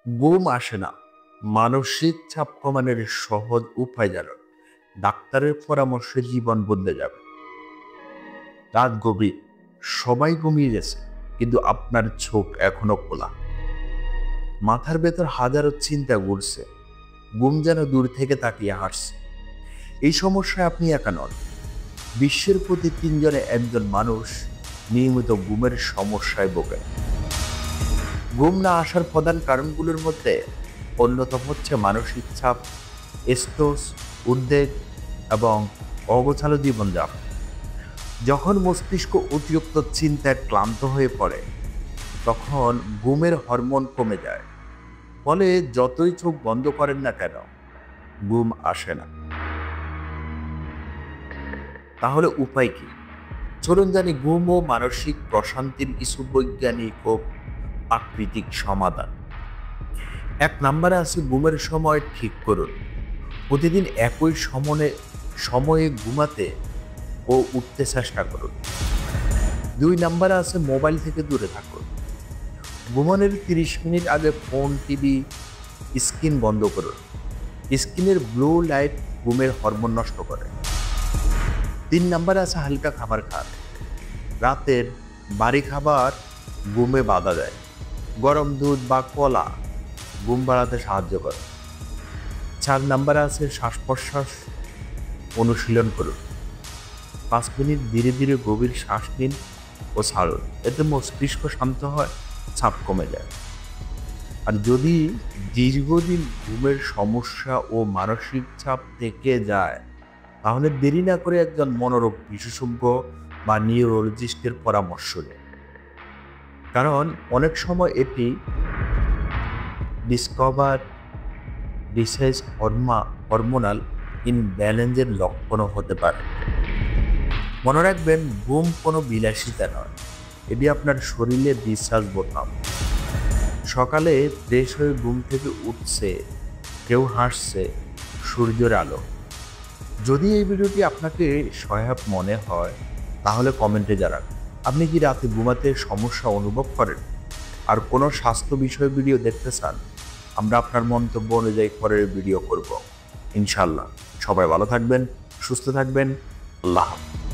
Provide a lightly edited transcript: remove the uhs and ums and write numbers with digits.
ঘুম আসে না, মানসিক চাপ কমানোর সহজ উপায় জানুন। ডাক্তারের পরামর্শে জীবন বদলে যাবে। রাত গভীর, সবাই ঘুমিয়ে গেছে, কিন্তু আপনার চোখ এখনো খোলা। মাথার ভেতর হাজারো চিন্তা ঘুরছে, ঘুম যেন দূর থেকে তাকিয়ে হাসছে। এই সমস্যায় আপনি একা নন। বিশ্বের প্রতি ৩ জনে একজন মানুষ নিয়মিত ঘুমের সমস্যায় ভোগেন। ঘুম না আসার প্রধান কারণগুলোর মধ্যে অন্যতম হচ্ছে মানসিক চাপ, স্ট্রেস, উদ্বেগ এবং অগোছালো জীবনযাপন। যখন মস্তিষ্ক অতিরিক্ত চিন্তায় ক্লান্ত হয়ে পড়ে, তখন ঘুমের হরমোন কমে যায়। ফলে যতই চোখ বন্ধ করেন না কেন, ঘুম আসে না। তাহলে উপায় কি? চলুন জানি ঘুম ও মানসিক প্রশান্তির কিছু বৈজ্ঞানিক ও প্রাকৃতিক সমাধান। ১ নম্বরে আছে ঘুমের সময় ঠিক করুন। প্রতিদিন একই সময়ে ঘুমাতে ও উঠতে চেষ্টা করুন। ২ নম্বরে আছে মোবাইল থেকে দূরে থাকুন। ঘুমানোর ৩০ মিনিট আগে ফোন, টিভি, স্ক্রিন বন্ধ করুন। স্ক্রিনের ব্লু লাইট ঘুমের হরমোন নষ্ট করে। ৩ নম্বরে আছে হালকা খাবার খান। রাতের ভারী খাবার ঘুমে বাধা দেয়। গরম দুধ বা কলা ঘুম বাড়াতে সাহায্য করে। ৪ নম্বরে আছে শ্বাস-প্রশ্বাস অনুশীলন করুন। ৫ মিনিট ধীরে ধীরে গভীর শ্বাস নিন ও ছাড়ুন। এতে মস্তিষ্ক শান্ত হয়, চাপ কমে যায়। আর যদি দীর্ঘদিন ঘুমের সমস্যা ও মানসিক চাপ থেকে যায়, তাহলে দেরি না করে একজন মনোরোগ বিশেষজ্ঞ বা নিউরোলজিস্টের পরামর্শ নিন। কারণ অনেক সময় এটি ডিসকভার ডিসেস হরমোনাল ইনব্যালেন্সের লক্ষণও হতে পারে। মনে রাখবেন, ঘুম কোনো বিলাসিতা নয়, এটি আপনার শরীরের রিচার্জ বোতাম। সকালে ফ্রেশ হয়ে ঘুম থেকে উঠছে, কেউ হাসছে, সূর্যের আলো। যদি এই ভিডিওটি আপনাকে সহায়ক মনে হয়, তাহলে কমেন্টে জানান আপনি কি রাতে ঘুমাতে সমস্যা অনুভব করেন, আর কোনো স্বাস্থ্য বিষয়ে ভিডিও দেখতে চান। আমরা আপনার মন্তব্য অনুযায়ী পরের ভিডিও করব ইনশাল্লাহ। সবাই ভালো থাকবেন, সুস্থ থাকবেন। আল্লাহ হাফেজ।